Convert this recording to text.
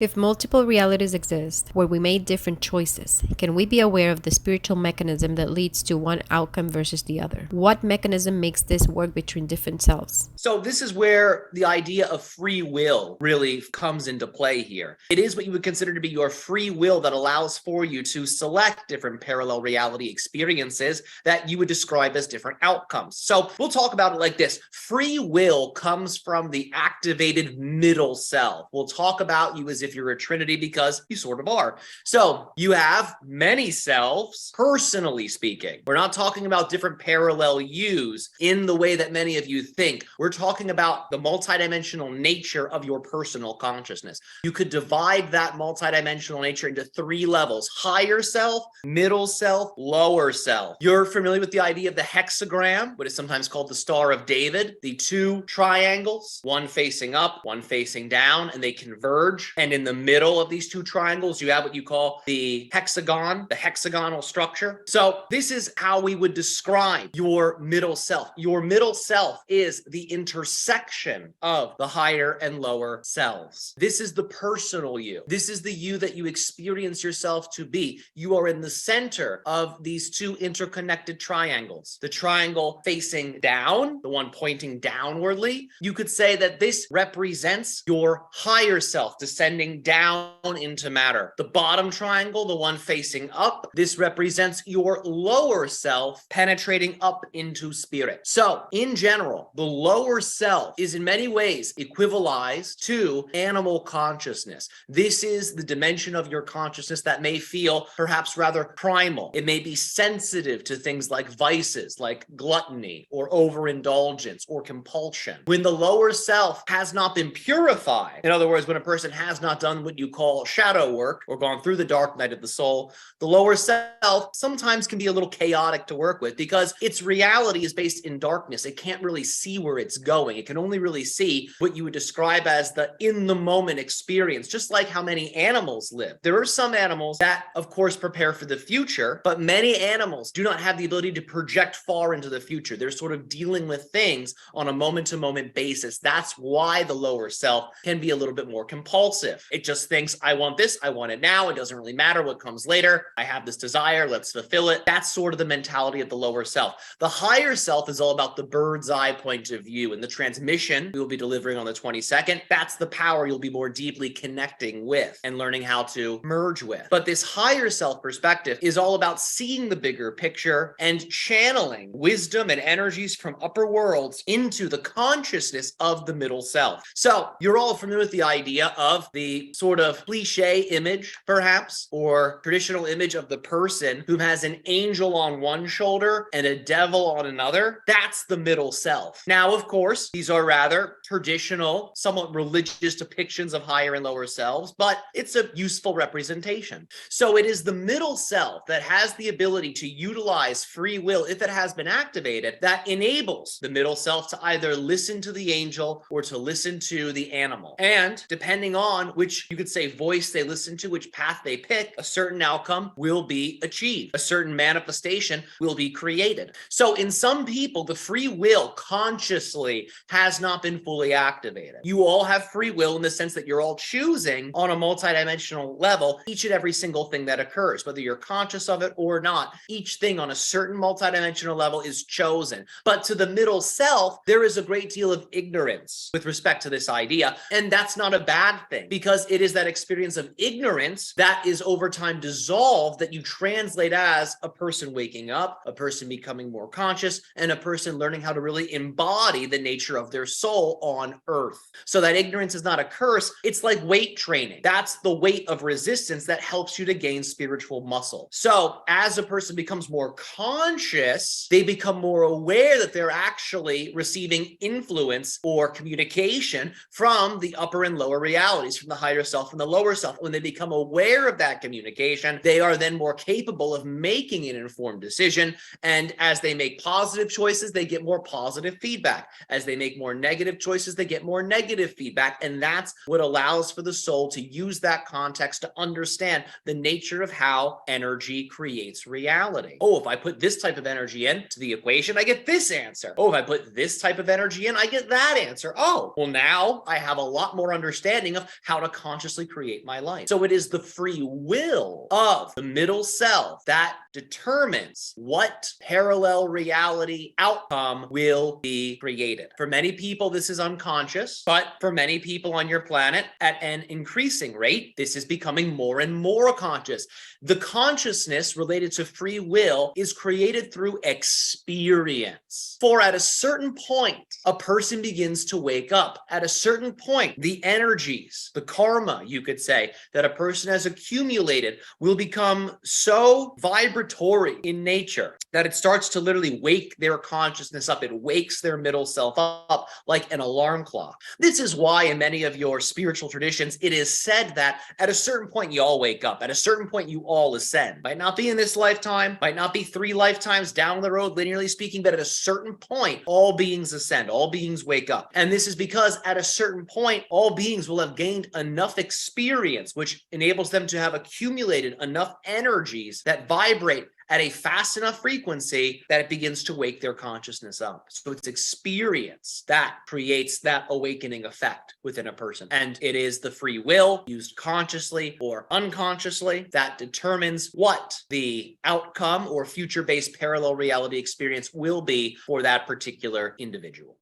If multiple realities exist where we made different choices, can we be aware of the spiritual mechanism that leads to one outcome versus the other? What mechanism makes this work between different selves? So this is where the idea of free will really comes into play here. It is what you would consider to be your free will that allows for you to select different parallel reality experiences that you would describe as different outcomes. So we'll talk about it like this. Free will comes from the activated middle self. We'll talk about you as if you're a trinity because you sort of are. So you have many selves, personally speaking. We're not talking about different parallel yous in the way that many of you think. We're talking about the multidimensional nature of your personal consciousness. You could divide that multidimensional nature into three levels: higher self, middle self, lower self. You're familiar with the idea of the hexagram, what is sometimes called the Star of David, the two triangles, one facing up, one facing down, and they converge. And in the middle of these two triangles, you have what you call the hexagon, the hexagonal structure. So this is how we would describe your middle self. Your middle self is the intersection of the higher and lower selves. This is the personal you. This is the you that you experience yourself to be. You are in the center of these two interconnected triangles. The triangle facing down, the one pointing downwardly, you could say that this represents your higher self descending down into matter. The bottom triangle, the one facing up, this represents your lower self penetrating up into spirit. So in general, the lower self is in many ways equivalized to animal consciousness. This is the dimension of your consciousness that may feel perhaps rather primal. It may be sensitive to things like vices, like gluttony or overindulgence or compulsion. When the lower self has not been purified, in other words, when a person has not done what you call shadow work or gone through the dark night of the soul, the lower self sometimes can be a little chaotic to work with because its reality is based in darkness. It can't really see where it's going. It can only really see what you would describe as the in the moment experience, just like how many animals live. There are some animals that, of course, prepare for the future, but many animals do not have the ability to project far into the future. They're sort of dealing with things on a moment-to-moment basis. That's why the lower self can be a little bit more compulsive. It just thinks, I want this, I want it now. It doesn't really matter what comes later. I have this desire, let's fulfill it. That's sort of the mentality of the lower self. The higher self is all about the bird's eye point of view, and the transmission we will be delivering on the 22nd. That's the power you'll be more deeply connecting with and learning how to merge with. But this higher self perspective is all about seeing the bigger picture and channeling wisdom and energies from upper worlds into the consciousness of the middle self. So you're all familiar with the idea of the sort of cliche image, perhaps, or traditional image of the person who has an angel on one shoulder and a devil on another. That's the middle self. Now, of course, these are rather traditional, somewhat religious depictions of higher and lower selves, but it's a useful representation. So it is the middle self that has the ability to utilize free will, if it has been activated, that enables the middle self to either listen to the angel or to listen to the animal. And depending on which, you could say, voice they listen to, which path they pick, a certain outcome will be achieved. A certain manifestation will be created. So in some people, the free will consciously has not been fully activated. You all have free will in the sense that you're all choosing on a multidimensional level each and every single thing that occurs, whether you're conscious of it or not. Each thing on a certain multidimensional level is chosen. But to the middle self, there is a great deal of ignorance with respect to this idea. And that's not a bad thing, because it is that experience of ignorance that is over time dissolved that you translate as a person waking up, a person becoming more conscious, and a person learning how to really embody the nature of their soul on earth. So that ignorance is not a curse. It's like weight training. That's the weight of resistance that helps you to gain spiritual muscle. So as a person becomes more conscious, they become more aware that they're actually receiving influence or communication from the upper and lower realities, from the higher self and the lower self. When they become aware of that communication, they are then more capable of making an informed decision. And as they make positive choices, they get more positive feedback. As they make more negative choices, they get more negative feedback. And that's what allows for the soul to use that context to understand the nature of how energy creates reality. Oh, if I put this type of energy into the equation, I get this answer. Oh, if I put this type of energy in, I get that answer. Oh, well, now I have a lot more understanding of how to want to consciously create my life. So it is the free will of the middle self that determines what parallel reality outcome will be created. For many people, this is unconscious, but for many people on your planet, at an increasing rate, this is becoming more and more conscious. The consciousness related to free will is created through experience. For at a certain point, a person begins to wake up. At a certain point, the energies, the karma, you could say, that a person has accumulated will become so vibratory in nature that it starts to literally wake their consciousness up. It wakes their middle self up like an alarm clock. This is why in many of your spiritual traditions, it is said that at a certain point, you all wake up. At a certain point, you all ascend. Might not be in this lifetime, might not be 3 lifetimes down the road, linearly speaking, but at a certain point, all beings ascend, all beings wake up. And this is because at a certain point, all beings will have gained enough experience, which enables them to have accumulated enough energies that vibrate at a fast enough frequency that it begins to wake their consciousness up. So it's experience that creates that awakening effect within a person. And it is the free will used consciously or unconsciously that determines what the outcome or future-based parallel reality experience will be for that particular individual.